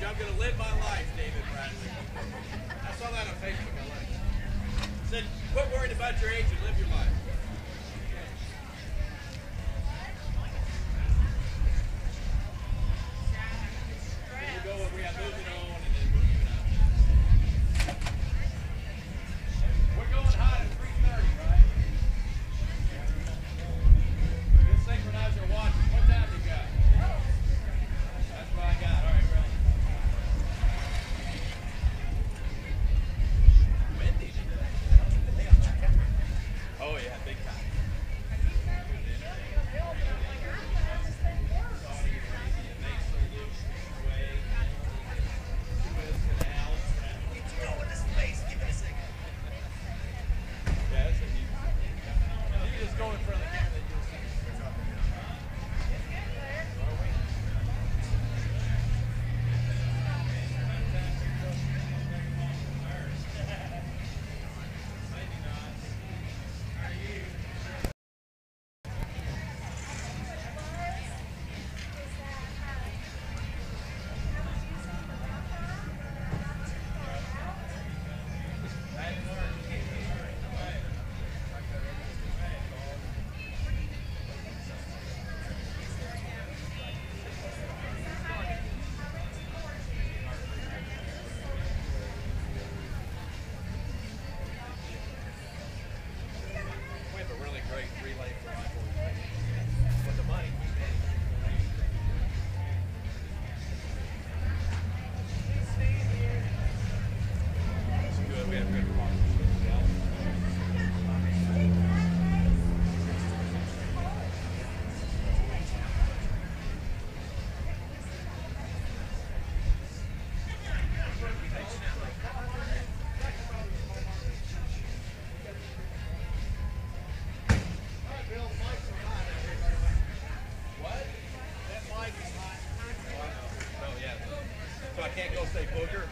you, I'm going to live my life, David Bradley. I saw that on Facebook. I like it. Said, quit worrying about your age and live your life. We'll go when we have moving on, and then we'll give it up. We're going hot at 3:30, right? We'll synchronize our watches. What time do you got? That's what I got. All right, we're on. Windy today. Oh, yeah, big time. Can't go say booger.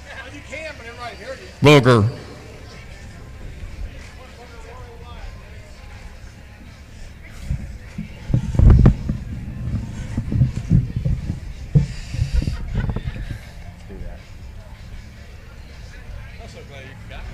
Yeah, you can, but everybody hears you. Booger. I'm so glad you got me.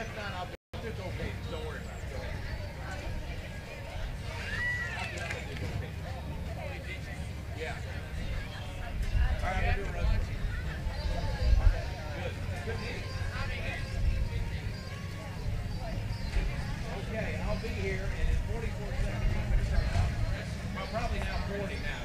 that's not, I'll just okay. Just don't worry about it. Go ahead. I'll just okay. Yeah. All right, I'm going to do a run. Good. Good meeting. Okay, I'll be here, and in 44 seconds, I'm going to start talking. Well, probably now 40 now.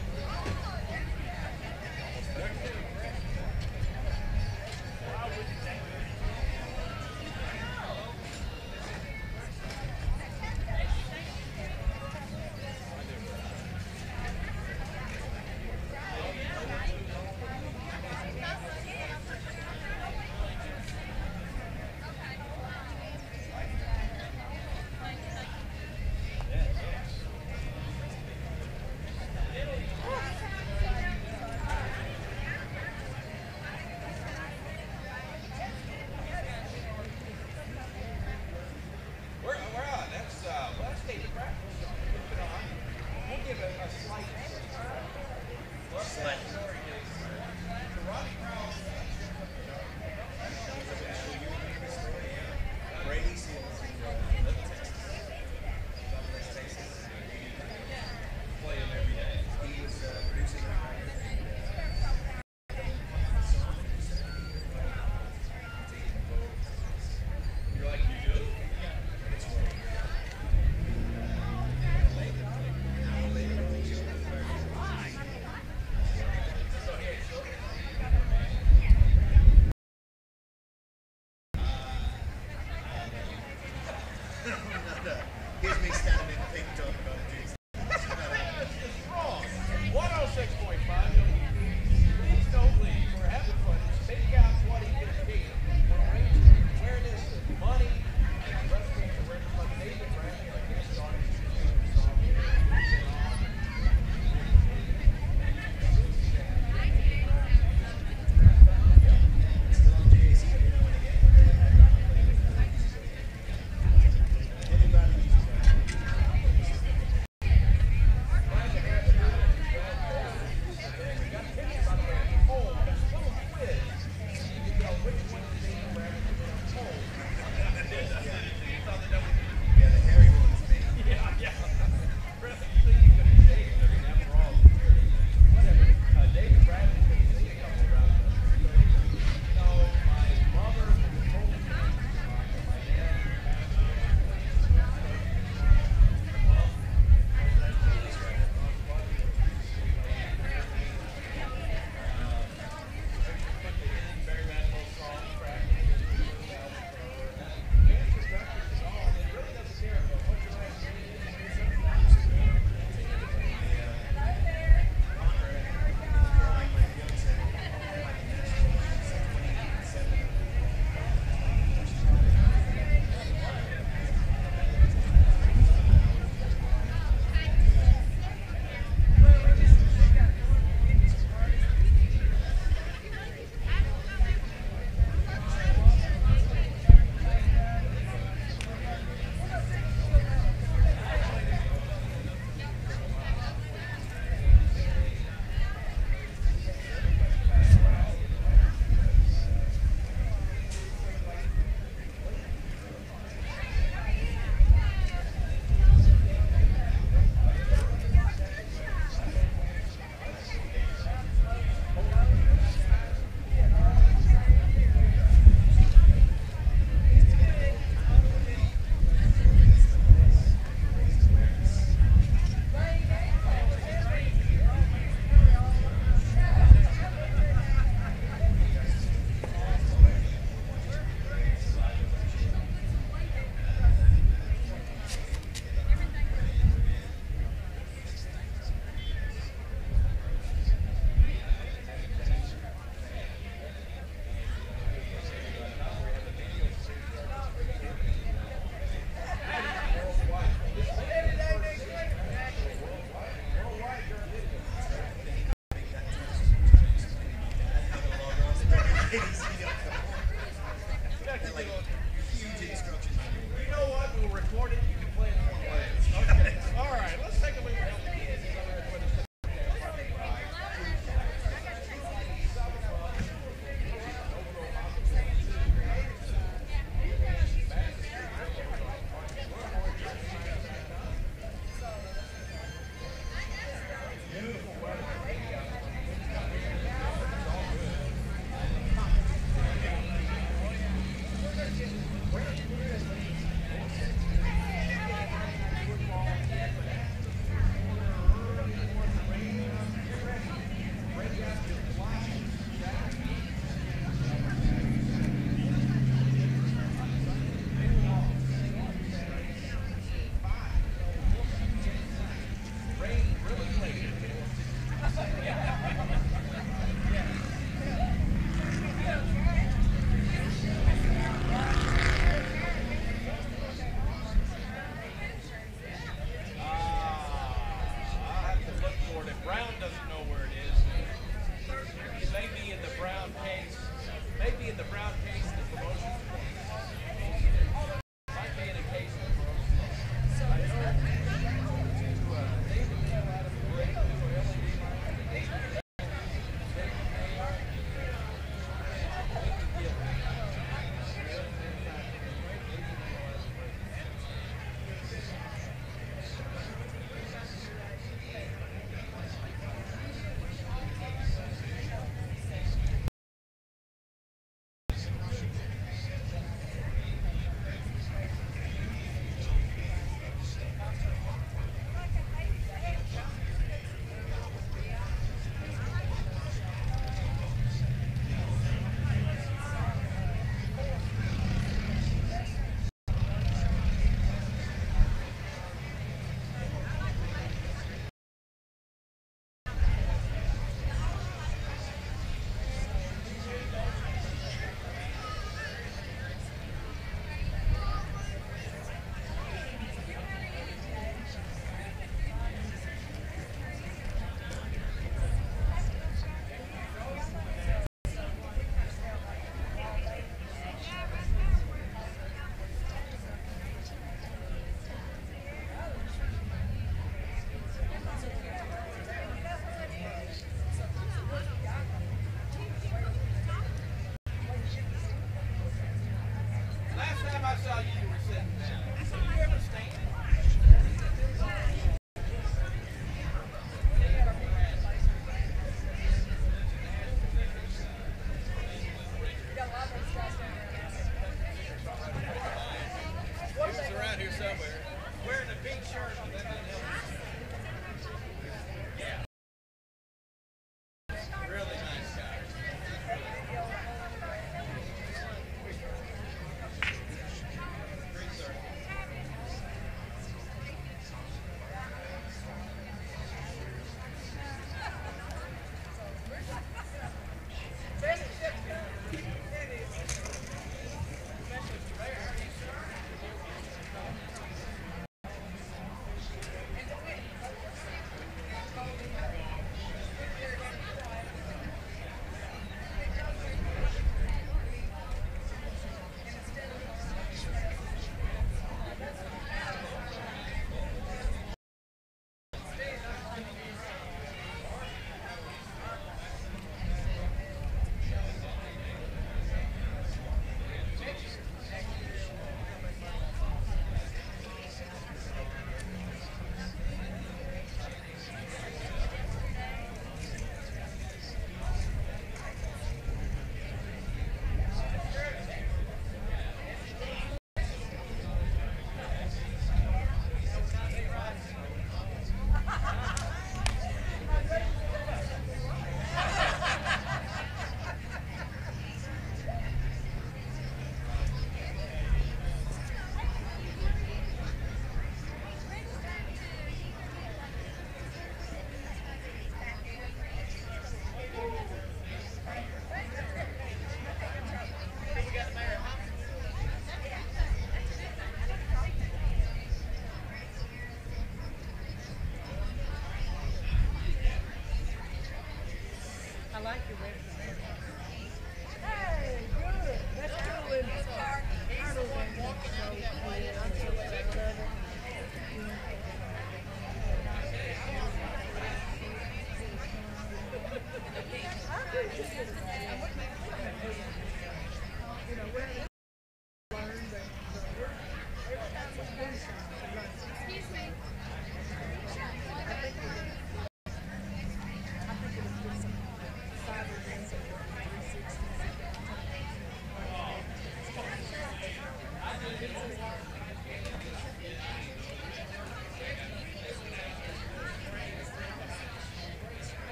Here's me standing in the pink talking about Jesus. This is wrong. 106.5. Please don't leave. We're having fun. It's Takeout 2015. We're raising awareness and money and wrestling awareness like David Bradley, like this song. Still on JAC every now and again. Anybody?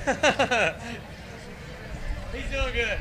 He's doing good.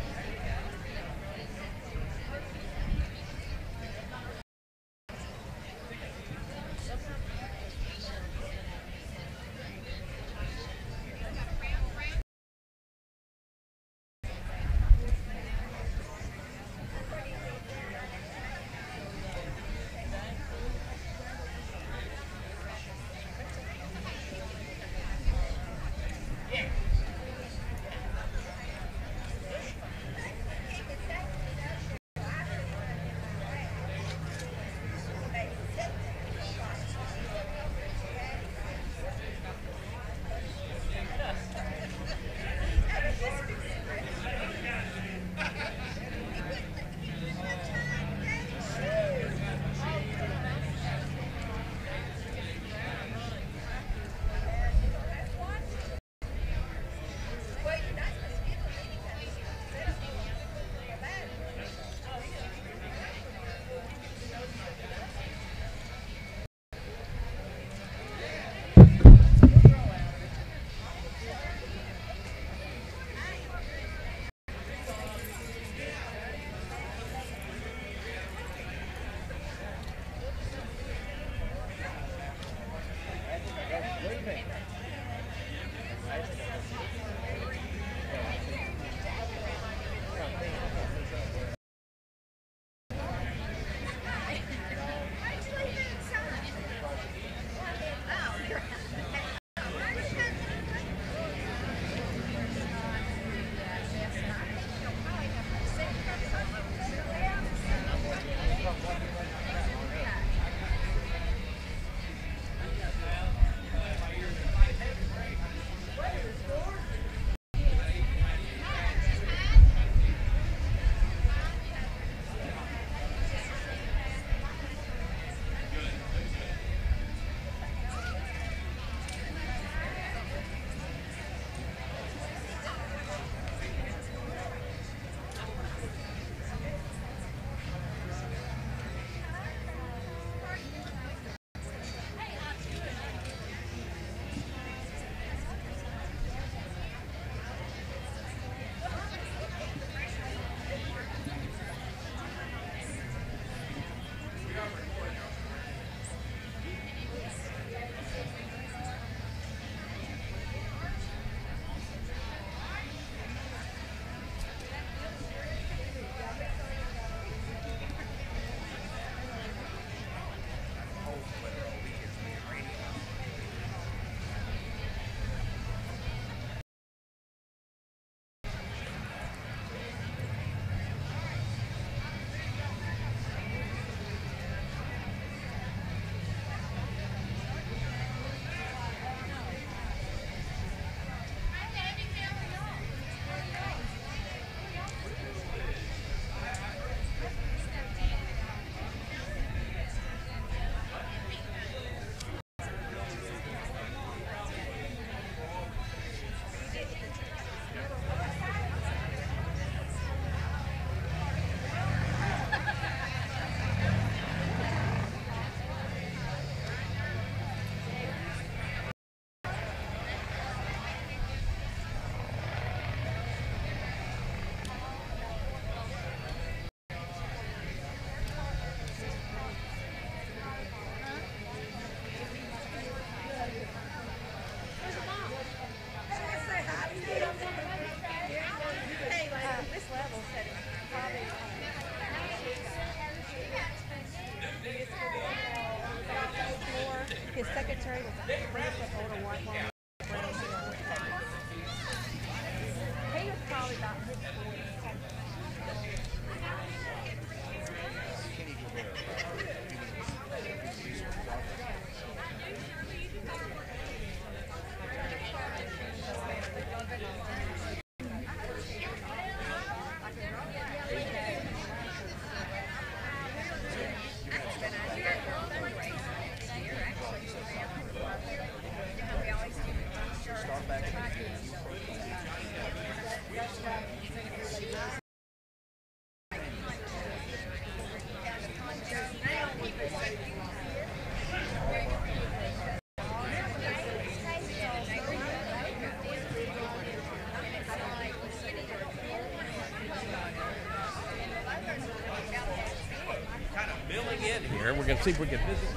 here. We're going to see if we can visit.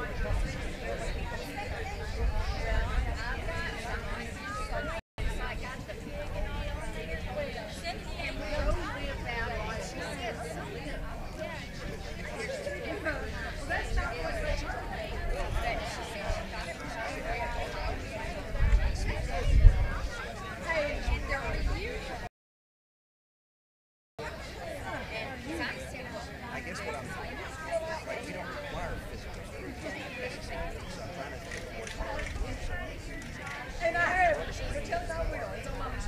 I guess what I'm thinking is, like, we don't require physical necessarily, so I'm trying to think of what's And I heard, you're telling our widow, it's on my mind.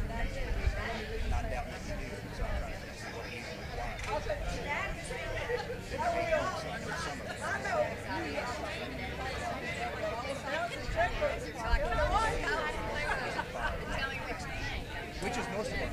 not doubting that you do, so I'm trying to think of what we require. I'll take that. I know. Which is most of it.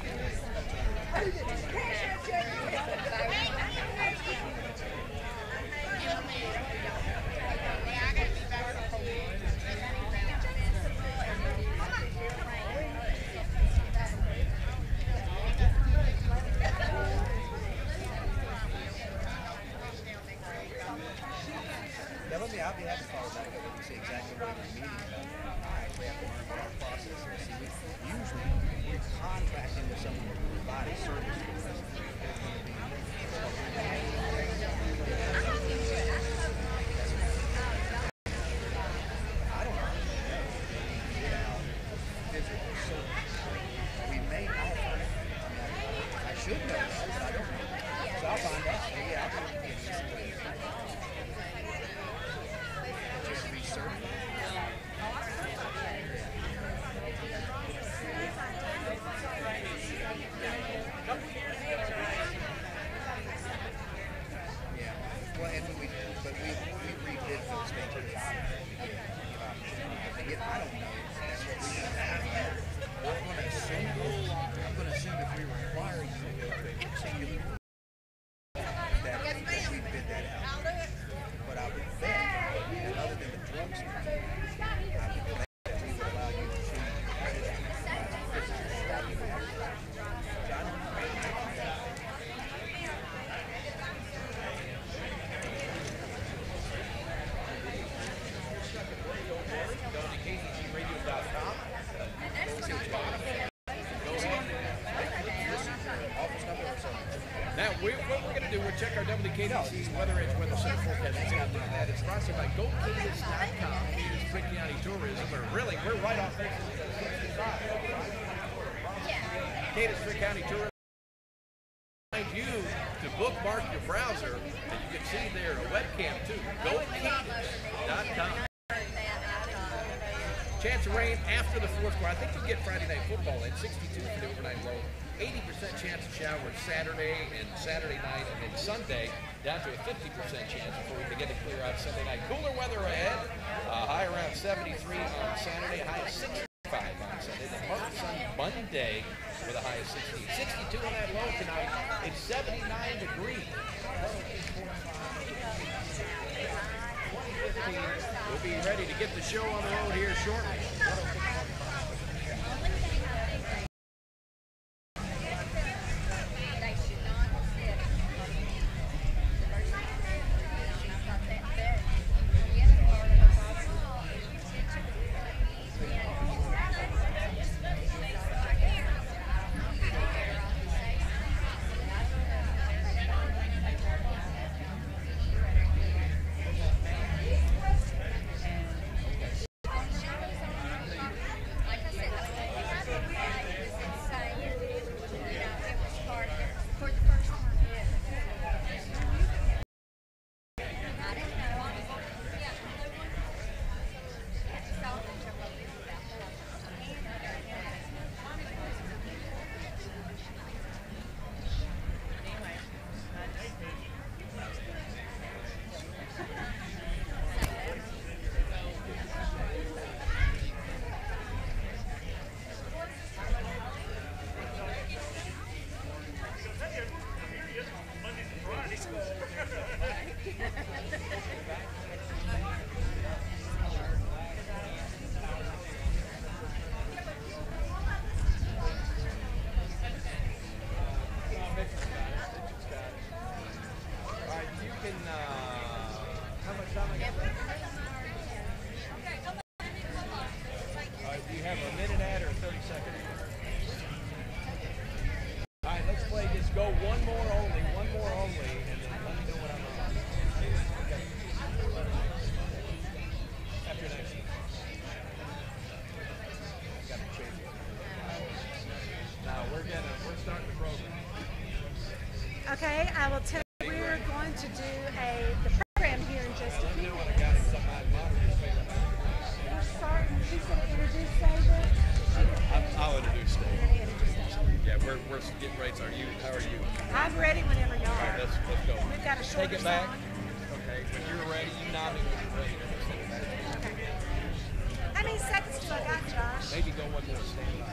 Now, I'll be happy to follow back up and see exactly what we're meeting about. I actually have to learn what our process is. See, usually we're contracting with someone to provide a service to us. I don't know. Physical service. We may not find it. I should know that, but I don't know. So I'll find out. Yeah, I'll be able to get you. Just be certified. Yeah. Well, and we redid those things at the time. I don't know. That's what we have. I'm going to assume if we require you to go to a singular that we bid that out. But I would bet that other than the drugs, I would bet that we would allow you to choose. I don't know. WKDZ-Radio.com. Now, what we're going to do, we'll check our WKDC's Weather Edge Weather Center forecast. It's got that. It's brought to you by GoCadence.com, Cadence Frick County Tourism. We're right off exit 65. Cadence Frick County Tourism. I invite you to bookmark your browser, and you can see there a webcam too. GoCadence.com. Chance of rain after the fourth quarter. I think you'll get Friday night football at 62 for the overnight low. 80% chance of showers Saturday and Saturday night, and then Sunday down to a 50% chance before we begin to clear out Sunday night. Cooler weather ahead. High around 73 on Saturday, high of 65 on Sunday. Then partly sunny Monday with a high of 68. 62 on that low tonight. It's 79 degrees. We'll be ready to get the show on the road here shortly. All right, do you have a minute ad or 30 seconds? All right, let's play this. Go one more only, and then let me know what I'm on. Okay. After next. Got to change it. Now we're starting the program. Okay, I will tell you we're going to do the program here in just a few minutes. We're starting. She's going to introduce David. I'll introduce David. Yeah, we're getting ready. How are you? I'm ready whenever y'all All right, are. let's go. We've got a shorter Take it back. song. Okay, when you're ready, you nod me when you're ready. Send it back. Okay. How many seconds do I got, Josh? Maybe go one more stand.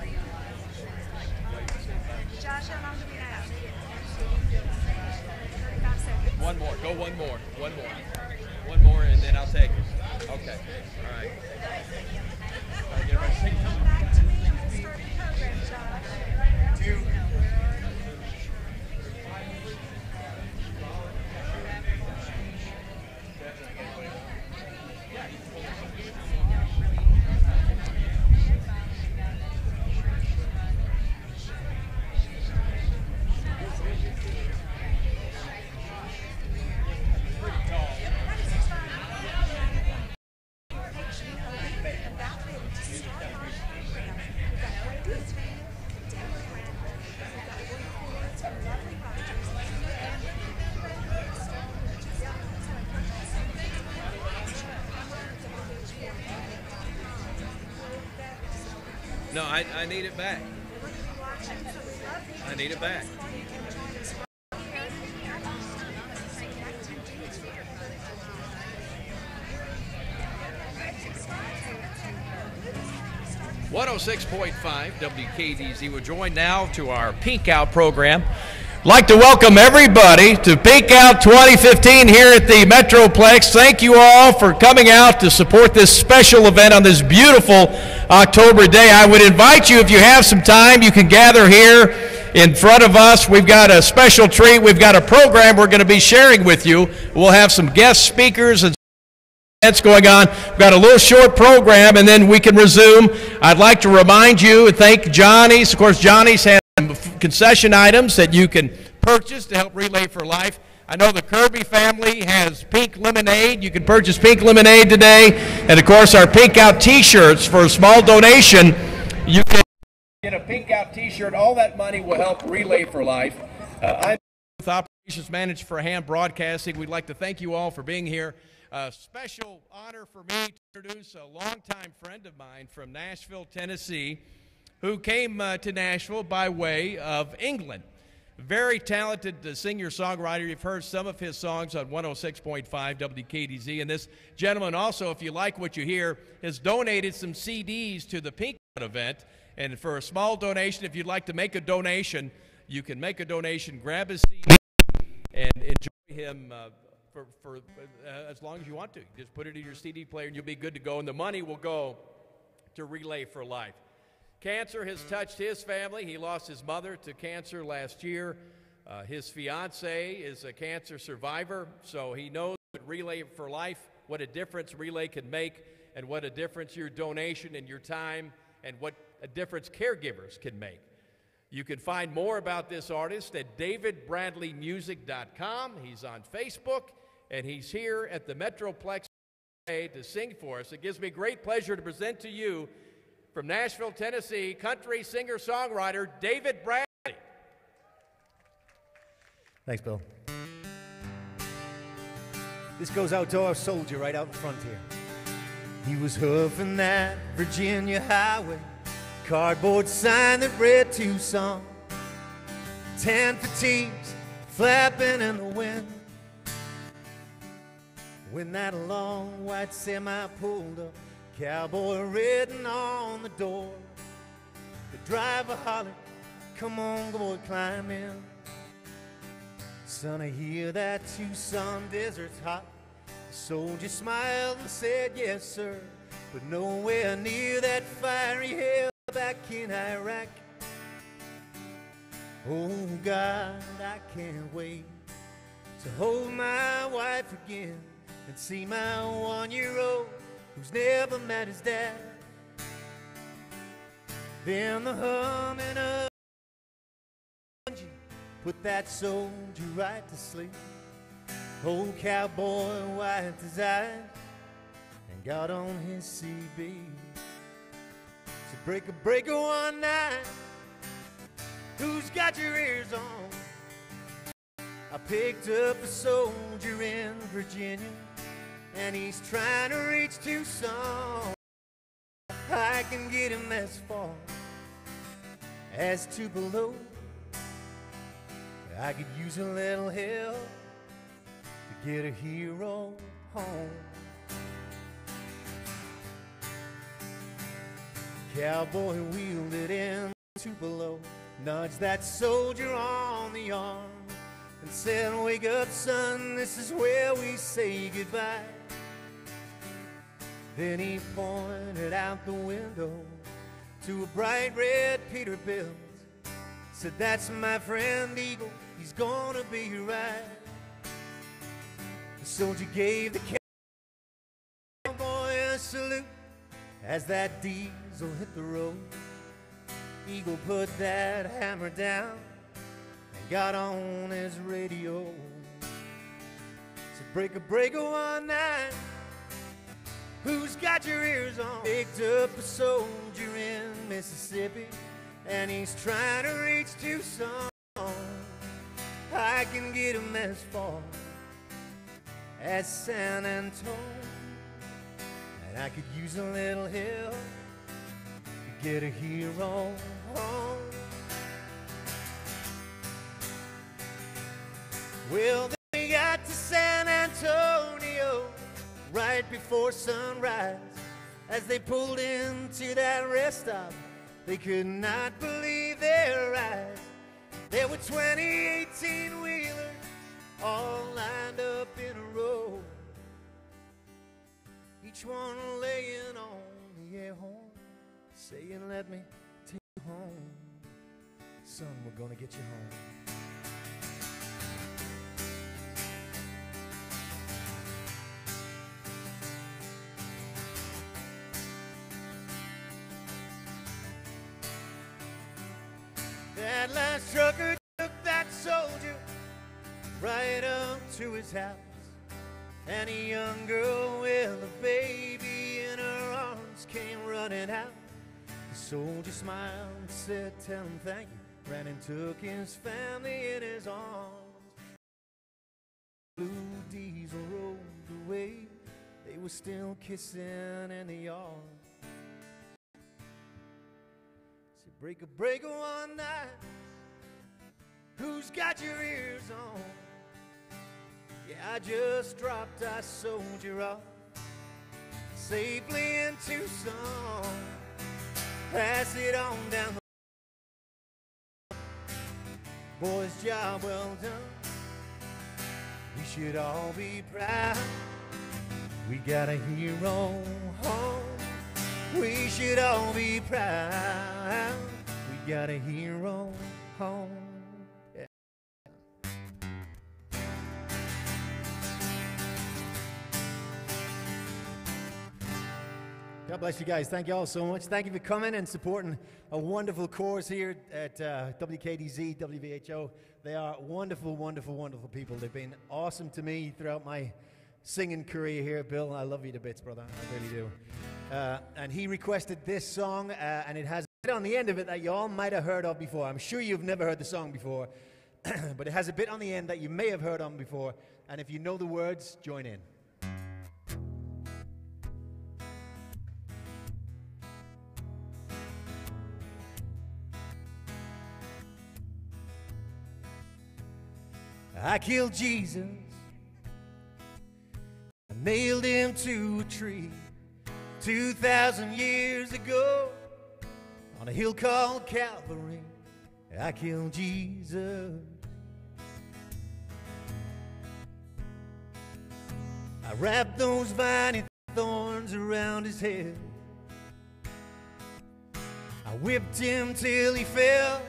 Josh, how long do we have? 35 seconds. One more. Go one more. One more, and then I'll take it. Okay. All right. All right, get ready. Take it. Come back to me and we'll start the program, Josh. 2. No, I need it back. I need it back. .106.5 WKDZ. We're joined now to our Pink Out program. I'd like to welcome everybody to Pink Out 2015 here at the Metroplex. Thank you all for coming out to support this special event on this beautiful October day. I would invite you, if you have some time, you can gather here in front of us. We've got a special treat. We've got a program we're going to be sharing with you. We'll have some guest speakers and events going on. We've got a little short program, and then we can resume. I'd like to remind you and thank Johnny's. Of course, Johnny's has some concession items that you can purchase to help Relay for Life. I know the Kirby family has pink lemonade. You can purchase pink lemonade today. And, of course, our Pink Out T-shirts for a small donation. You can get a Pink Out T-shirt. All that money will help Relay for Life. I'm with Operations Manager for Ham Broadcasting. We'd like to thank you all for being here. A special honor for me to introduce a longtime friend of mine from Nashville, Tennessee, who came to Nashville by way of England. Very talented singer-songwriter. You've heard some of his songs on 106.5 WKDZ. And this gentleman also, if you like what you hear, has donated some CDs to the Pink Out event. And for a small donation, if you'd like to make a donation, you can make a donation, grab his CD, and enjoy him for as long as you want to. Just put it in your CD player and you'll be good to go. And the money will go to Relay for Life. Cancer has touched his family. He lost his mother to cancer last year. His fiance is a cancer survivor, so he knows what Relay for Life, what a difference Relay can make, and what a difference your donation and your time and what a difference caregivers can make. You can find more about this artist at davidbradleymusic.com. He's on Facebook, and he's here at the Metroplex today to sing for us. It gives me great pleasure to present to you from Nashville, Tennessee, country singer-songwriter David Bradley. Thanks, Bill. This goes out to our soldier right out in front here. He was hoofing that Virginia highway, cardboard sign that read Tucson, tan fatigues flapping in the wind. When that long white semi pulled up, cowboy written on the door, the driver hollered, "Come on, boy, climb in." Son, I hear that Tucson desert's hot. The soldier smiled and said, "Yes, sir," but nowhere near that fiery hell back in Iraq. Oh, God, I can't wait to hold my wife again and see my one-year-old who's never met his dad. Then the humming of engine put that soldier right to sleep. Old cowboy wiped his eyes and got on his CB. So breaker one night, who's got your ears on? I picked up a soldier in Virginia, and he's trying to reach Tucson. I can get him as far as Tupelo. I could use a little help to get a hero home. Cowboy wheeled it in Tupelo, nudged that soldier on the arm, and said, "Wake up, son, this is where we say goodbye." Then he pointed out the window to a bright red Peterbilt, said, "That's my friend Eagle, he's gonna be right." The soldier gave the cowboy a salute as that diesel hit the road. Eagle put that hammer down and got on his radio. Said, breaker one night, who's got your ears on? Picked up a soldier in Mississippi, and he's trying to reach Tucson. I can get him as far as San Antonio, and I could use a little help to get a hero home. Well, they got to San Antonio right before sunrise. As they pulled into that rest stop, they could not believe their eyes. There were 20 18-wheelers all lined up in a row, each one laying on the air horn, saying, "Let me take you home. Son, we're gonna get you home." That last trucker took that soldier right up to his house, and a young girl with a baby in her arms came running out. The soldier smiled and said, "Tell him thank you," ran and took his family in his arms. Blue diesel rolled away, they were still kissing in the yard. Breaker one night, who's got your ears on? Yeah, I just dropped our soldier off safely in Tucson. Pass it on down the boys, job well done. We should all be proud. We got a hero home. We should all be proud. We got a hero home. Yeah. God bless you guys. Thank you all so much. Thank you for coming and supporting a wonderful cause here at WKDZ-WHVO. They are wonderful, wonderful, wonderful people. They've been awesome to me throughout my singing career here. Bill, I love you to bits, brother. I really do. And he requested this song, and it has a bit on the end of it that you all might have heard of before. I'm sure you've never heard the song before, but it has a bit on the end that you may have heard on before, and if you know the words, join in. I killed Jesus, I nailed him to a tree 2,000 years ago on a hill called Calvary. I killed Jesus. I wrapped those viney thorns around his head. I whipped him till he fell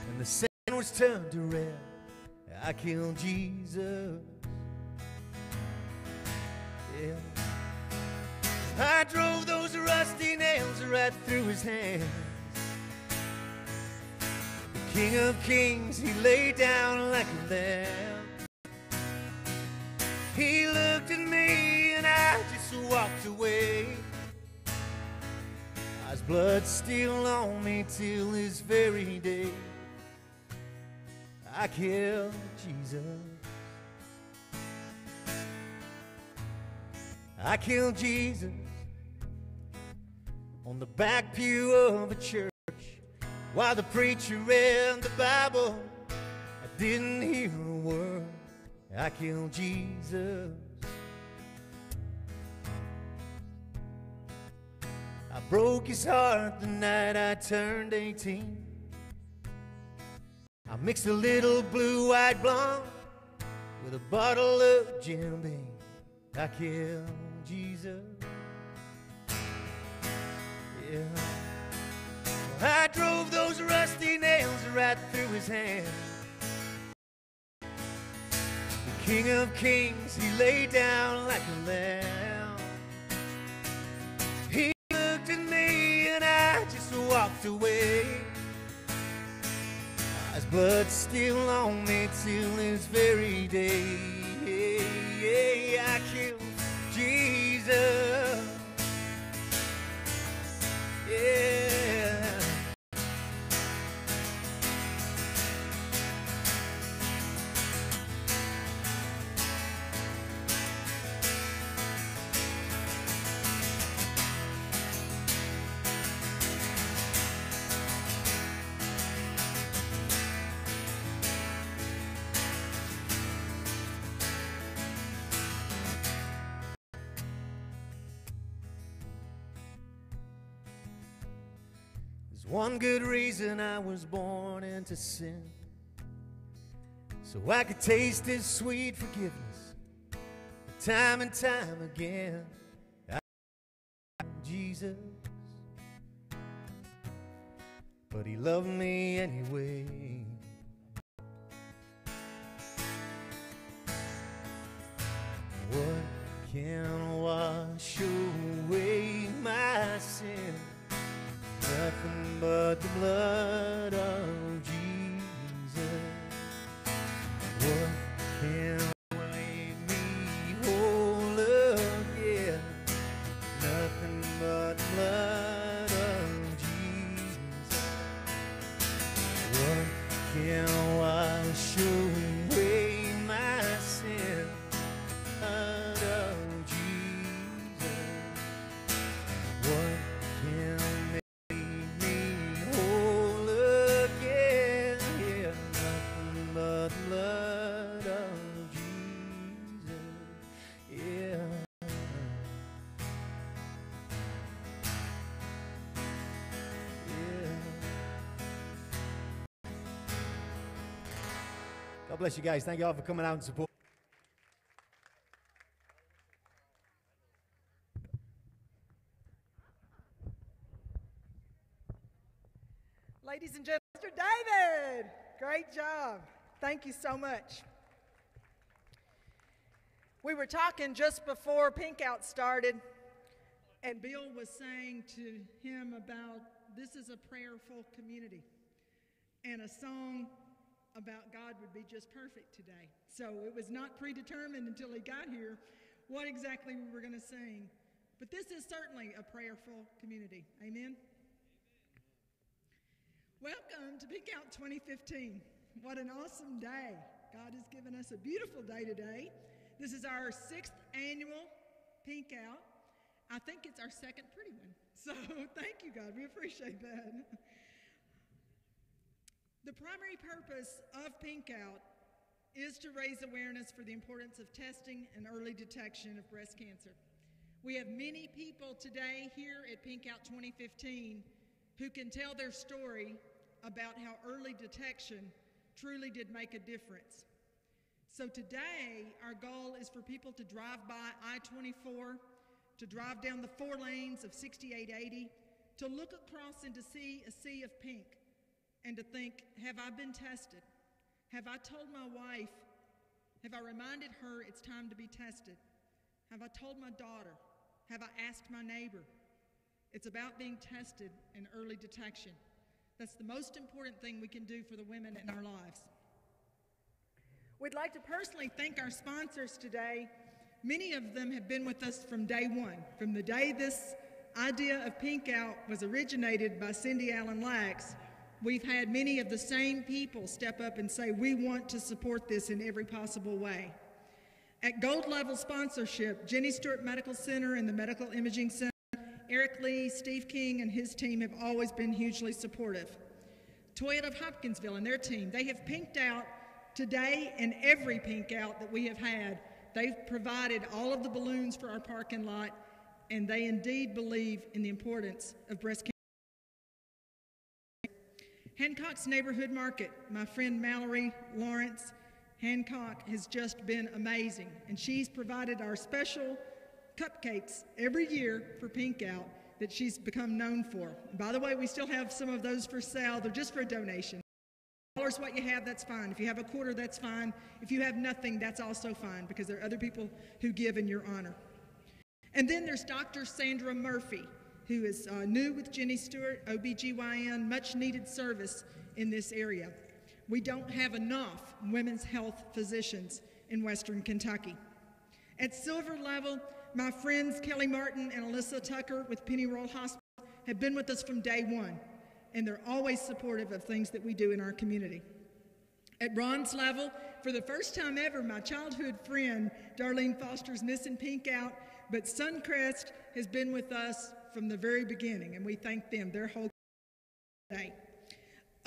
and the sand was turned to red. I killed Jesus. Yeah. I drove those rusty nails right through his hands. The King of Kings, he lay down like a lamb. He looked at me and I just walked away. His blood still on me till this very day. I killed Jesus. I killed Jesus on the back pew of a church while the preacher read the Bible. I didn't hear a word. I killed Jesus. I broke his heart the night I turned 18. I mixed a little blue-eyed blonde with a bottle of Jim Beam. I killed Jesus. Yeah. I drove those rusty nails right through his hand. The King of Kings, he lay down like a lamb. He looked at me and I just walked away. His blood still on me till this very day. I killed Jesus. Yeah. There's one good reason I was born into sin, so I could taste his sweet forgiveness time and time again. I love Jesus, but he loved me anyway. What can wash away my sin? Nothing but the blood of Jesus. What can make me whole again? Nothing but the blood of Jesus. What can wash away my sin? Blood of Jesus. What can make God bless you guys. Thank you all for coming out and support. Ladies and gentlemen, Mr. David, great job. Thank you so much. We were talking just before Pink Out started, and Bill was saying to him about this is a prayerful community, and a song about God would be just perfect today. So it was not predetermined until he got here what exactly we were going to sing. But this is certainly a prayerful community. Amen? Welcome to Pink Out 2015. What an awesome day. God has given us a beautiful day today. This is our 6th annual Pink Out. I think it's our 2nd pretty one. So thank you, God. We appreciate that. The primary purpose of Pink Out is to raise awareness for the importance of testing and early detection of breast cancer. We have many people today here at Pink Out 2015 who can tell their story about how early detection truly did make a difference. So today, our goal is for people to drive by I-24, to drive down the 4 lanes of 6880, to look across and to see a sea of pink, and to think, have I been tested? Have I told my wife, have I reminded her it's time to be tested? Have I told my daughter? Have I asked my neighbor? It's about being tested and early detection. That's the most important thing we can do for the women in our lives. We'd like to personally thank our sponsors today. Many of them have been with us from day one, from the day this idea of Pink Out was originated by Cindy Allen Lax. We've had many of the same people step up and say, we want to support this in every possible way. At gold level sponsorship, Jenny Stewart Medical Center and the Medical Imaging Center, Eric Lee, Steve King, and his team have always been hugely supportive. Toyota of Hopkinsville and their team, they have pinked out today and every pink out that we have had. They've provided all of the balloons for our parking lot, and they indeed believe in the importance of breast cancer. Hancock's Neighborhood Market, my friend Mallory Lawrence Hancock has just been amazing, and she's provided our special cupcakes every year for Pink Out that she's become known for. And by the way, we still have some of those for sale. They're just for a donation. $1 what you have, that's fine. If you have a quarter, that's fine. If you have nothing, that's also fine, because there are other people who give in your honor. And then there's Dr. Sandra Murphy, who is new with Jenny Stewart, OBGYN, much needed service in this area. We don't have enough women's health physicians in Western Kentucky. At silver level, my friends Kelly Martin and Alyssa Tucker with Penny Royal Hospital have been with us from day one, and they're always supportive of things that we do in our community. At bronze level, for the first time ever, my childhood friend Darlene Foster's missing Pink Out, but Suncrest has been with us from the very beginning, and we thank them their whole day.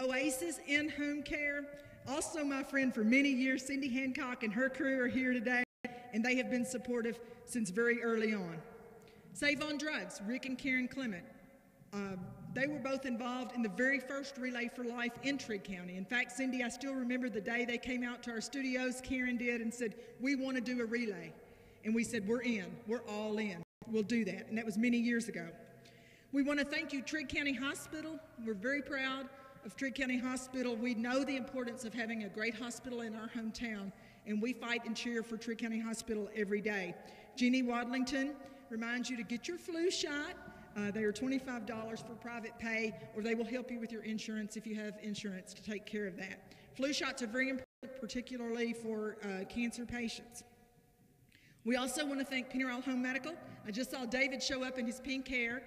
Oasis In-Home Care, also my friend for many years, Cindy Hancock and her crew are here today, and they have been supportive since very early on. Save on Drugs, Rick and Karen Clement. They were both involved in the very first Relay for Life in Trigg County. In fact, Cindy, I still remember the day they came out to our studios, Karen did, and said, we want to do a relay. And we said, we're in, we're all in, we'll do that. And that was many years ago. We want to thank you, Trigg County Hospital. We're very proud of Trigg County Hospital. We know the importance of having a great hospital in our hometown, and we fight and cheer for Trigg County Hospital every day. Jeannie Wadlington reminds you to get your flu shot. They are $25 for private pay, or they will help you with your insurance if you have insurance to take care of that. Flu shots are very important, particularly for cancer patients. We also want to thank Pennyroyal Home Medical. I just saw David show up in his pink hair.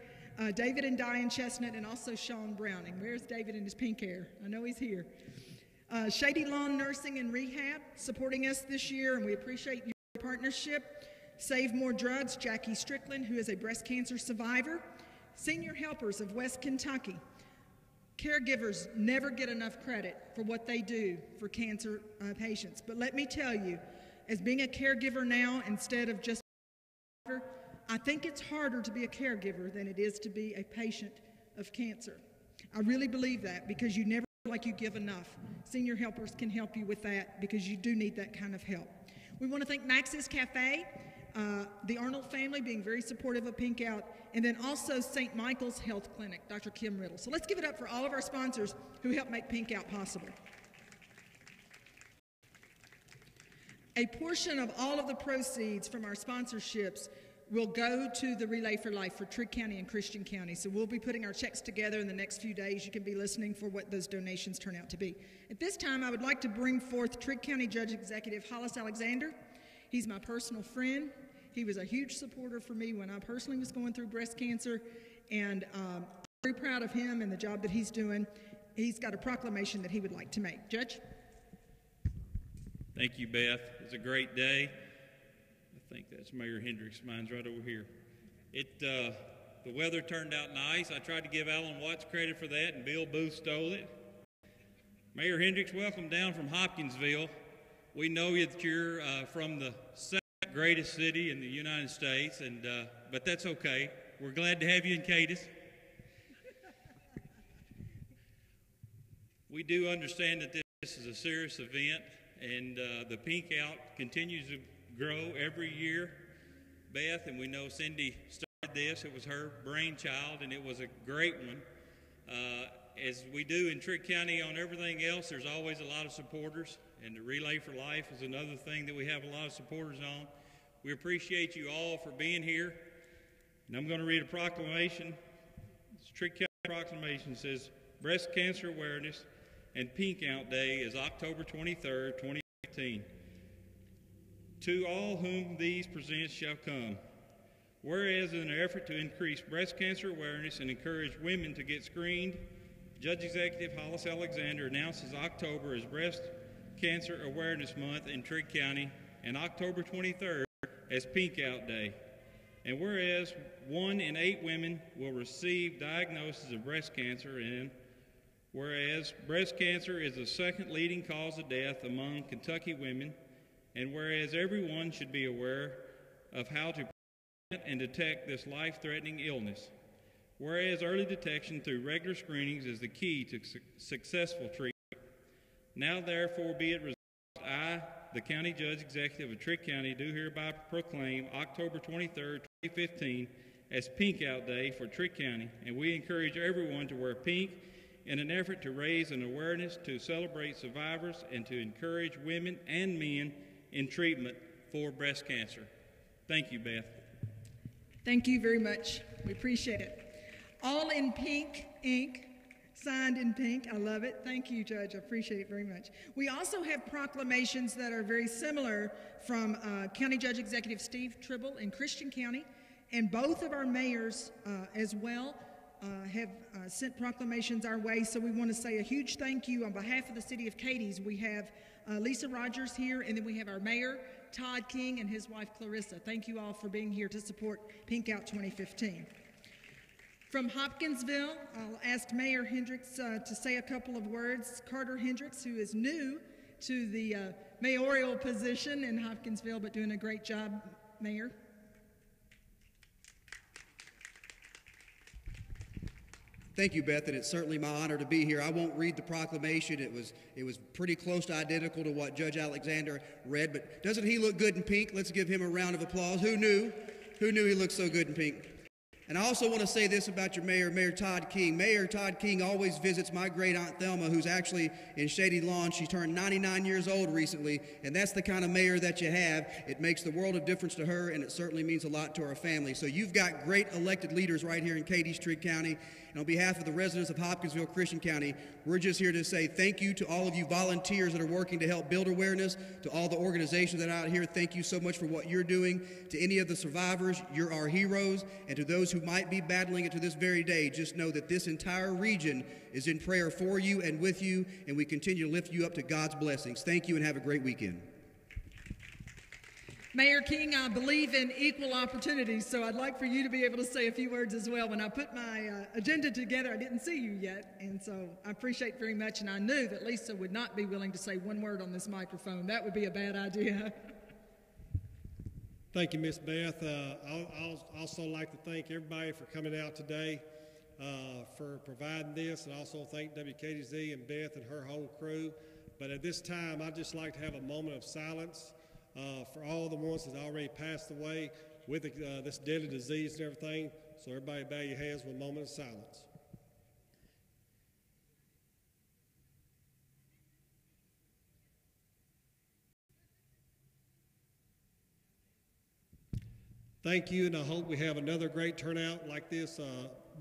David and Diane Chestnut, and also Sean Browning. Where's David in his pink hair? I know he's here. Shady Lawn Nursing and Rehab supporting us this year, and we appreciate your partnership. Save More Drugs, Jackie Strickland, who is a breast cancer survivor. Senior Helpers of West Kentucky. Caregivers never get enough credit for what they do for cancer patients. But let me tell you, as being a caregiver now instead of just a caregiver, I think it's harder to be a caregiver than it is to be a patient of cancer. I really believe that, because you never feel like you give enough. Senior Helpers can help you with that, because you do need that kind of help. We want to thank Max's Cafe, the Arnold family being very supportive of Pink Out, and then also St. Michael's Health Clinic, Dr. Kim Riddle. So let's give it up for all of our sponsors who help make Pink Out possible. A portion of all of the proceeds from our sponsorships will go to the Relay for Life for Trigg County and Christian County. So we'll be putting our checks together in the next few days. You can be listening for what those donations turn out to be. At this time, I would like to bring forth Trigg County Judge Executive Hollis Alexander. He's my personal friend. He was a huge supporter for me when I personally was going through breast cancer, and I'm very proud of him and the job that he's doing. He's got a proclamation that he would like to make. Judge? Thank you, Beth. It's a great day. I think that's Mayor Hendricks. Mine's right over here. The weather turned out nice. I tried to give Alan Watts credit for that, and Bill Booth stole it. Mayor Hendricks, welcome down from Hopkinsville. We know that you're from the second greatest city in the United States, but that's okay. We're glad to have you in Cadiz. We do understand that this is a serious event, and the Pink Out continues to grow every year, Beth, and we know Cindy started this. It was her brainchild, and it was a great one. As we do in Trigg County on everything else, there's always a lot of supporters, and the Relay for Life is another thing that we have a lot of supporters on. We appreciate you all for being here. And I'm going to read a proclamation. It's Trigg County proclamation. It says, Breast Cancer Awareness and Pink Out Day is October 23rd, 2018. To all whom these presents shall come. Whereas in an effort to increase breast cancer awareness and encourage women to get screened, Judge Executive Hollis Alexander announces October as Breast Cancer Awareness Month in Trigg County and October 23rd as Pink Out Day. And whereas 1 in 8 women will receive diagnosis of breast cancer, and whereas breast cancer is the second leading cause of death among Kentucky women, and whereas everyone should be aware of how to prevent and detect this life-threatening illness. Whereas early detection through regular screenings is the key to successful treatment. Now therefore be it resolved, I, the County Judge Executive of Trigg County, do hereby proclaim October 23rd, 2015 as Pink Out Day for Trigg County, and we encourage everyone to wear pink in an effort to raise an awareness to celebrate survivors and to encourage women and men in treatment for breast cancer. Thank you, Beth. Thank you very much. We appreciate it. All in pink ink, signed in pink. I love it. Thank you, Judge. I appreciate it very much. We also have proclamations that are very similar from County Judge Executive Steve Tribble in Christian County, and both of our mayors as well have sent proclamations our way. So we want to say a huge thank you on behalf of the city of Cadiz. We have Lisa Rogers here, and then we have our mayor, Todd King, and his wife, Clarissa. Thank you all for being here to support Pink Out 2015. From Hopkinsville, I'll ask Mayor Hendricks to say a couple of words. Carter Hendricks, who is new to the mayoral position in Hopkinsville, but doing a great job, Mayor. Thank you, Beth, and it's certainly my honor to be here. I won't read the proclamation. It was pretty close to identical to what Judge Alexander read, but doesn't he look good in pink? Let's give him a round of applause. Who knew? Who knew he looked so good in pink? And I also want to say this about your mayor, Mayor Todd King. Mayor Todd King always visits my great aunt Thelma, who's actually in Shady Lawn. She turned 99 years old recently, and that's the kind of mayor that you have. It makes the world of difference to her, and it certainly means a lot to our family. So you've got great elected leaders right here in Cadiz, Trigg County. And on behalf of the residents of Hopkinsville, Christian County, we're just here to say thank you to all of you volunteers that are working to help build awareness, to all the organizations that are out here. Thank you so much for what you're doing. To any of the survivors, you're our heroes. And to those who might be battling it to this very day, just know that this entire region is in prayer for you and with you, and we continue to lift you up to God's blessings. Thank you and have a great weekend. Mayor King, I believe in equal opportunities, so I'd like for you to be able to say a few words as well. When I put my agenda together, I didn't see you yet, and so I appreciate it very much, and I knew that Lisa would not be willing to say one word on this microphone. That would be a bad idea. Thank you, Miss Beth. I'll also like to thank everybody for coming out today, for providing this, and also thank WKDZ and Beth and her whole crew. But at this time, I'd just like to have a moment of silence for all the ones that already passed away with this deadly disease and everything. So everybody bow your heads with a moment of silence. Thank you, and I hope we have another great turnout like this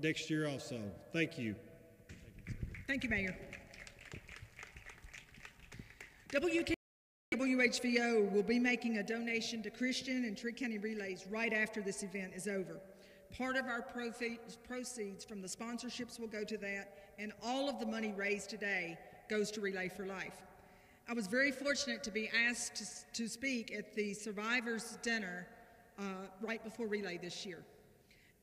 next year also. Thank you. Thank you, Mayor. WKDZ-WHVO will be making a donation to Christian and Trigg County Relays right after this event is over. Part of our proceeds from the sponsorships will go to that, and all of the money raised today goes to Relay for Life. I was very fortunate to be asked to speak at the Survivors Dinner right before Relay this year.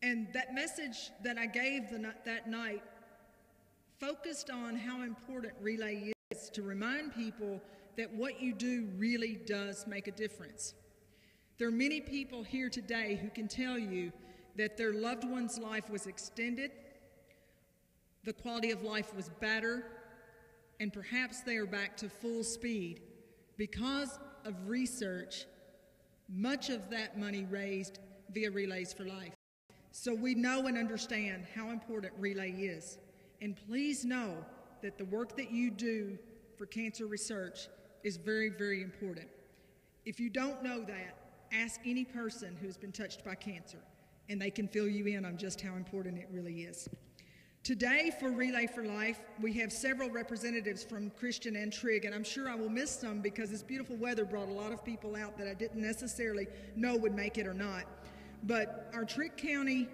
And that message that I gave that night focused on how important Relay is to remind people that what you do really does make a difference. There are many people here today who can tell you that their loved one's life was extended, the quality of life was better, and perhaps they are back to full speed because of research, much of that money raised via Relays for Life. So we know and understand how important Relay is. And please know that the work that you do for cancer research is very, very important. If you don't know that, ask any person who's been touched by cancer, and they can fill you in on just how important it really is. Today for Relay for Life, we have several representatives from Christian and Trig, and I'm sure I will miss some because this beautiful weather brought a lot of people out that I didn't necessarily know would make it or not. But our Trigg County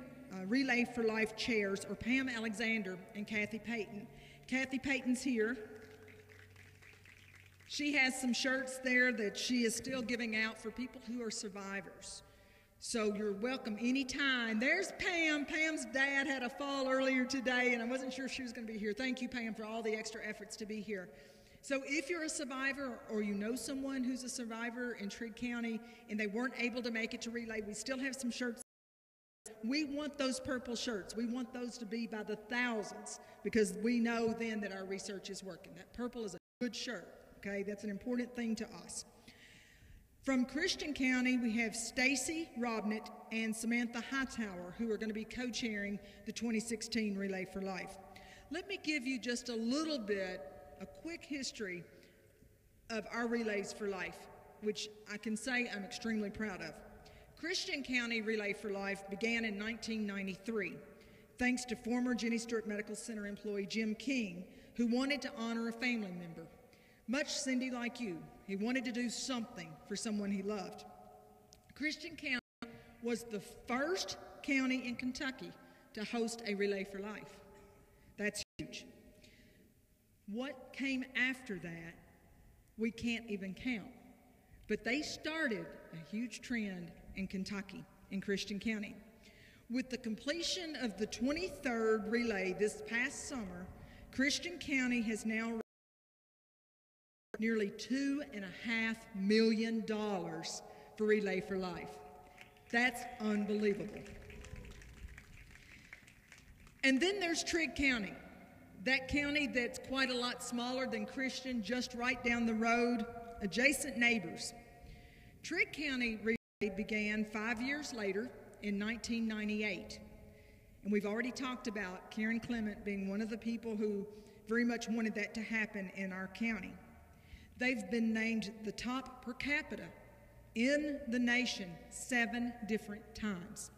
Relay for Life chairs are Pam Alexander and Kathy Payton. Kathy Payton's here. She has some shirts there that she is still giving out for people who are survivors. So you're welcome anytime. There's Pam. Pam's dad had a fall earlier today, and I wasn't sure if she was going to be here. Thank you, Pam, for all the extra efforts to be here. So if you're a survivor or you know someone who's a survivor in Trigg County and they weren't able to make it to Relay, we still have some shirts. We want those purple shirts. We want those to be by the thousands because we know then that our research is working. That purple is a good shirt, okay? That's an important thing to us. From Christian County, we have Stacy Robnett and Samantha Hightower, who are going to be co-chairing the 2016 Relay for Life. Let me give you just a little bit, a quick history of our Relays for Life, which I can say I'm extremely proud of. Christian County Relay for Life began in 1993, thanks to former Jenny Stewart Medical Center employee Jim King, who wanted to honor a family member. Much Cindy like you, he wanted to do something for someone he loved. Christian County was the first county in Kentucky to host a Relay for Life. That's huge. What came after that, we can't even count. But they started a huge trend in Kentucky, in Christian County. With the completion of the 23rd relay this past summer, Christian County has now raised nearly $2.5 million for Relay for Life. That's unbelievable. And then there's Trigg County, that county that's quite a lot smaller than Christian, just right down the road, adjacent neighbors. Trigg County Relay began 5 years later in 1998. And we've already talked about Karen Clement being one of the people who very much wanted that to happen in our county. They've been named the top per capita in the nation 7 different times.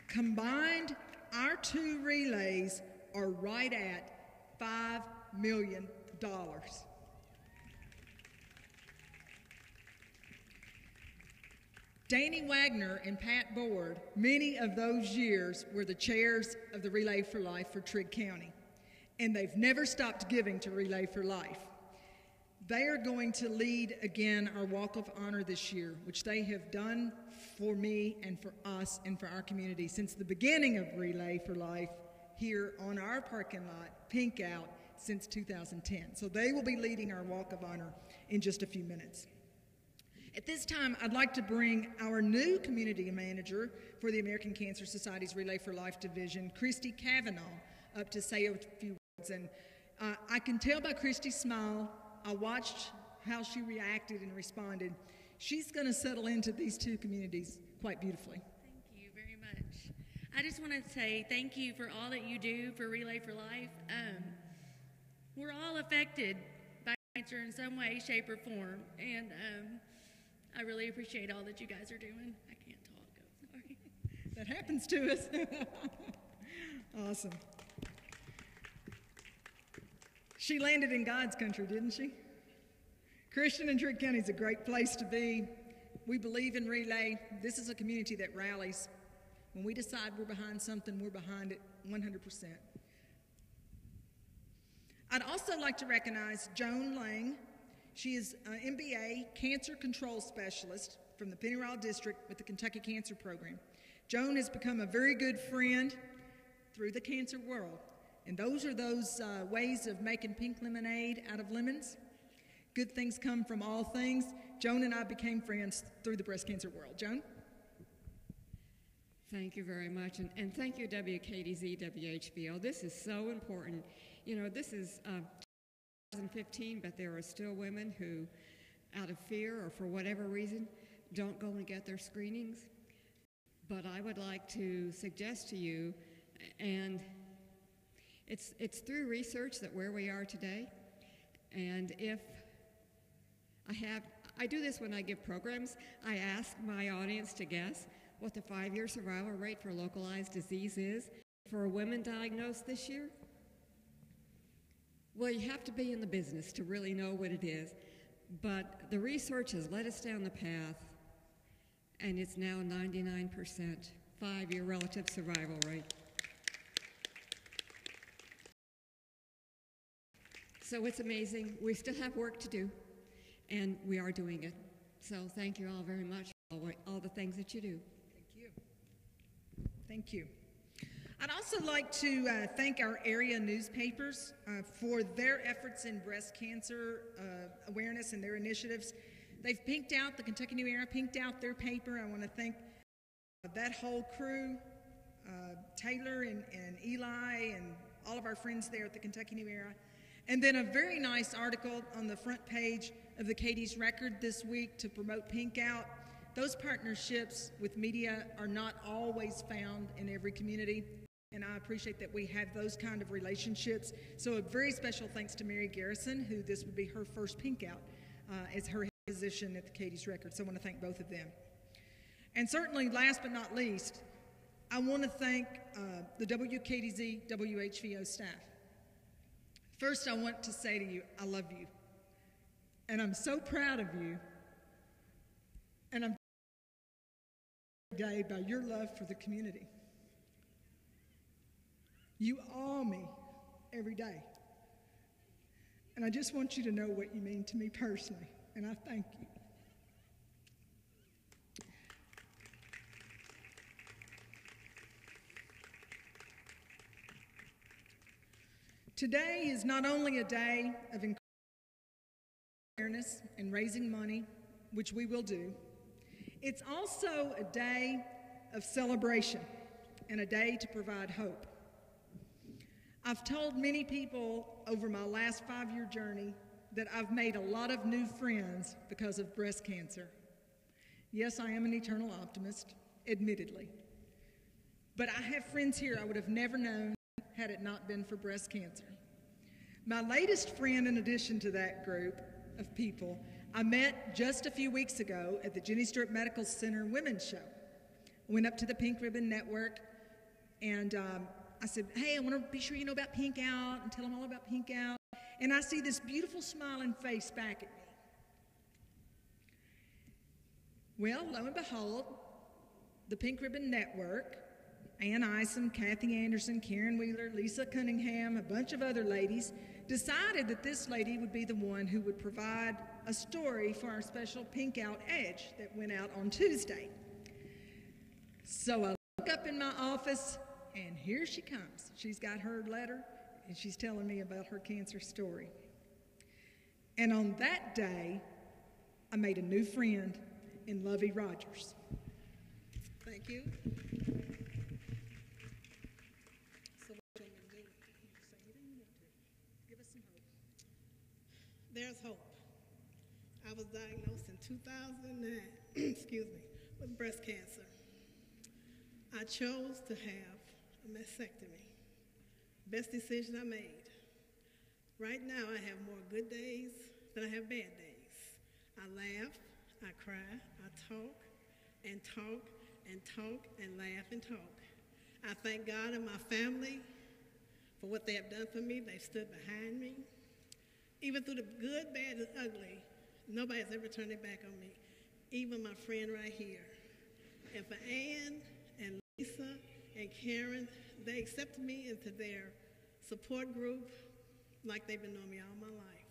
Combined, our 2 relays are right at $5 million. Danny Wagner and Pat Board, many of those years, were the chairs of the Relay for Life for Trigg County, and they've never stopped giving to Relay for Life. They are going to lead again our Walk of Honor this year, which they have done for me and for us and for our community since the beginning of Relay for Life here on our parking lot, Pink Out, since 2010. So they will be leading our Walk of Honor in just a few minutes. At this time, I'd like to bring our new community manager for the American Cancer Society's Relay for Life division, Christy Cavanaugh, up to say a few words. And I can tell by Christy's smile, I watched how she reacted and responded. She's going to settle into these 2 communities quite beautifully. Thank you very much. I just want to say thank you for all that you do for Relay for Life. We're all affected by cancer in some way, shape, or form, and I really appreciate all that you guys are doing. I can't talk, I'm sorry. That happens to us. Awesome. She landed in God's country, didn't she? Christian and Trigg County is a great place to be. We believe in Relay. This is a community that rallies. When we decide we're behind something, we're behind it 100%. I'd also like to recognize Joan Lang. She is an MBA Cancer Control Specialist from the Pennyroyal District with the Kentucky Cancer Program. Joan has become a very good friend through the cancer world. And those are those ways of making pink lemonade out of lemons. Good things come from all things. Joan and I became friends through the breast cancer world. Joan? Thank you very much, and thank you, WKDZ-WHVO. This is so important. You know, this is 2015, but there are still women who, out of fear or for whatever reason, don't go and get their screenings. But I would like to suggest to you, and it's through research that where we are today, and if I do this when I give programs. I ask my audience to guess what the 5-year survival rate for localized disease is for a woman diagnosed this year. Well, you have to be in the business to really know what it is, but the research has led us down the path, and it's now 99% 5-year relative survival rate. So it's amazing. We still have work to do, and we are doing it. So thank you all very much for all the things that you do. Thank you. Thank you. I'd also like to thank our area newspapers for their efforts in breast cancer awareness and their initiatives. They've pinked out, the Kentucky New Era pinked out their paper. I want to thank that whole crew, Taylor and Eli and all of our friends there at the Kentucky New Era. And then a very nice article on the front page of the Katie's Record this week to promote Pink Out. Those partnerships with media are not always found in every community, and I appreciate that we have those kind of relationships. So a very special thanks to Mary Garrison, who this would be her first Pink Out as her position at the Katie's Record. So I want to thank both of them. And certainly, last but not least, I want to thank the WKDZ-WHVO staff. First, I want to say to you, I love you. And I'm so proud of you. And I'm today by your love for the community. You awe me every day. And I just want you to know what you mean to me personally. And I thank you. Today is not only a day of awareness and raising money, which we will do, it's also a day of celebration and a day to provide hope. I've told many people over my last 5-year journey that I've made a lot of new friends because of breast cancer. Yes, I am an eternal optimist, admittedly. But I have friends here I would have never known had it not been for breast cancer. My latest friend, in addition to that group of people, I met just a few weeks ago at the Jenny Stewart Medical Center Women's Show. I went up to the Pink Ribbon Network, and I said, hey, I want to be sure you know about Pink Out and tell them all about Pink Out. And I see this beautiful smiling face back at me. Well, lo and behold, the Pink Ribbon Network, Ann Isom, Kathy Anderson, Karen Wheeler, Lisa Cunningham, a bunch of other ladies, decided that this lady would be the one who would provide a story for our special Pink Out Edge that went out on Tuesday. So I look up in my office, and here she comes. She's got her letter, and she's telling me about her cancer story. And on that day, I made a new friend in Lovey Rogers. Thank you. So what do you want me to do? Say anything you want to. Give us some hope. There's hope. I was diagnosed in 2009, excuse me, with breast cancer. I chose to have a mastectomy. Best decision I made. Right now, I have more good days than I have bad days. I laugh, I cry, I talk, and talk, and talk, and laugh and talk. I thank God and my family for what they have done for me. They've stood behind me. Even through the good, bad, and ugly, nobody has ever turned their back on me. Even my friend right here. And for Ann and Lisa and Karen, they accepted me into their support group like they've been knowing me all my life.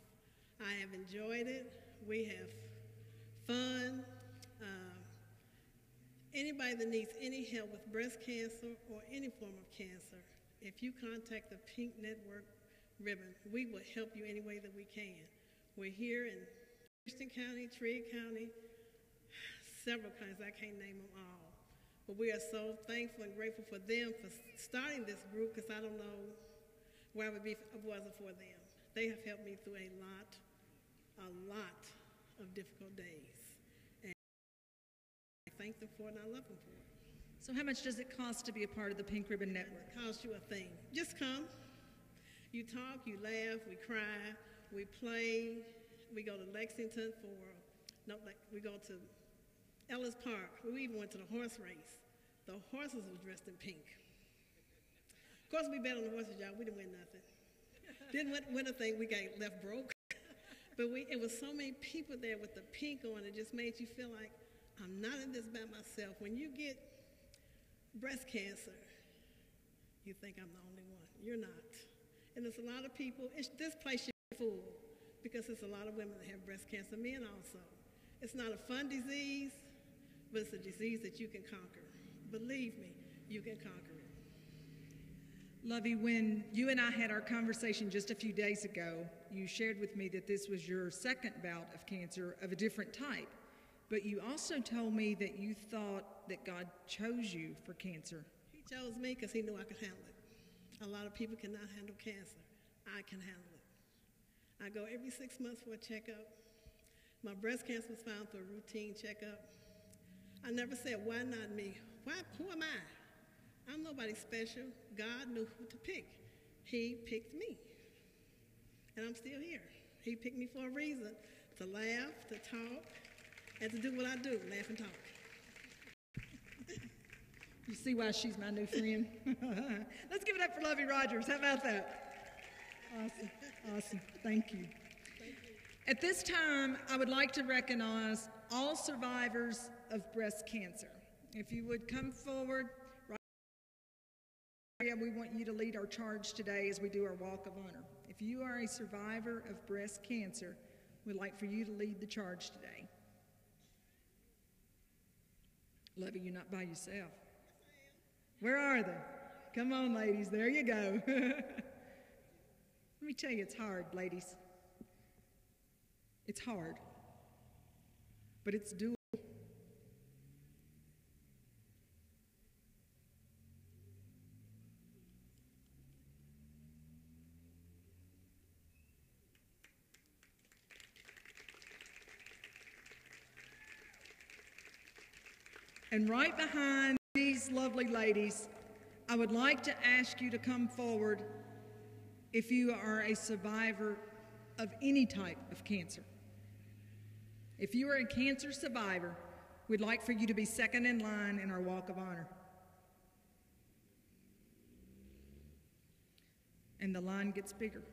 I have enjoyed it. We have fun. Anybody that needs any help with breast cancer or any form of cancer, if you contact the Pink Network Ribbon, we will help you any way that we can. We're here in Houston County, Trigg County, several counties, I can't name them all. But we are so thankful and grateful for them for starting this group, because I don't know where I would be if it wasn't for them. They have helped me through a lot of difficult days. And I thank them for it, and I love them for it. So how much does it cost to be a part of the Pink Ribbon Network? It costs you a thing. Just come. You talk, you laugh, we cry, we play. We go to Lexington for, no, like we go to Ellis Park. We even went to the horse race. The horses were dressed in pink. Of course, we bet on the horses, y'all. We didn't win nothing. Didn't win a thing. We got left broke. But it was so many people there with the pink on. It just made you feel like, I'm not in this by myself. When you get breast cancer, you think I'm the only one. You're not. And there's a lot of people. This place should be full because there's a lot of women that have breast cancer, men also. It's not a fun disease, but it's a disease that you can conquer. Believe me, you can conquer it. Lovey, when you and I had our conversation just a few days ago, you shared with me that this was your second bout of cancer of a different type. But you also told me that you thought that God chose you for cancer. He chose me because he knew I could handle it. A lot of people cannot handle cancer. I can handle it. I go every 6 months for a checkup. My breast cancer was found through a routine checkup. I never said, why not me? Who am I? I'm nobody special. God knew who to pick. He picked me. And I'm still here. He picked me for a reason, to laugh, to talk, and to do what I do, laugh and talk. You see why she's my new friend? Let's give it up for Lovey Rogers. How about that? Awesome, awesome. Thank you. At this time, I would like to recognize all survivors of breast cancer. If you would come forward, we want you to lead our charge today as we do our walk of honor. If you are a survivor of breast cancer, we'd like for you to lead the charge today. Lovey, you're not by yourself. Where are they? Come on, ladies. There you go. Let me tell you, it's hard, ladies. It's hard, but it's doable. And right behind these lovely ladies, I would like to ask you to come forward if you are a survivor of any type of cancer. If you are a cancer survivor, we'd like for you to be second in line in our walk of honor. And the line gets bigger.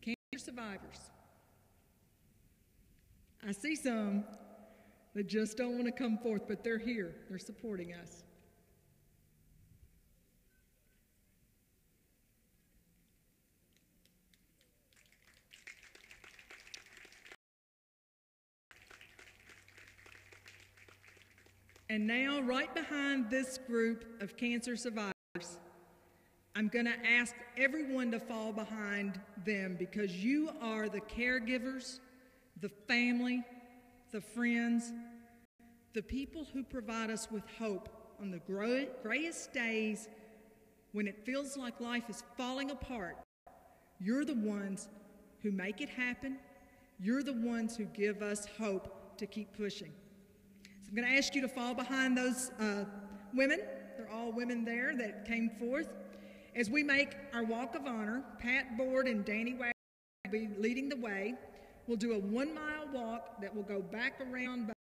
Cancer survivors. I see some that just don't want to come forth, but they're here. They're supporting us. And now, right behind this group of cancer survivors, I'm going to ask everyone to fall behind them because you are the caregivers, the family, the friends, the people who provide us with hope on the grayest days when it feels like life is falling apart. You're the ones who make it happen. You're the ones who give us hope to keep pushing. So I'm going to ask you to fall behind those women. They're all women there that came forth. As we make our walk of honor, Pat Board and Danny Wagner will be leading the way. We'll do a 1-mile walk that will go back around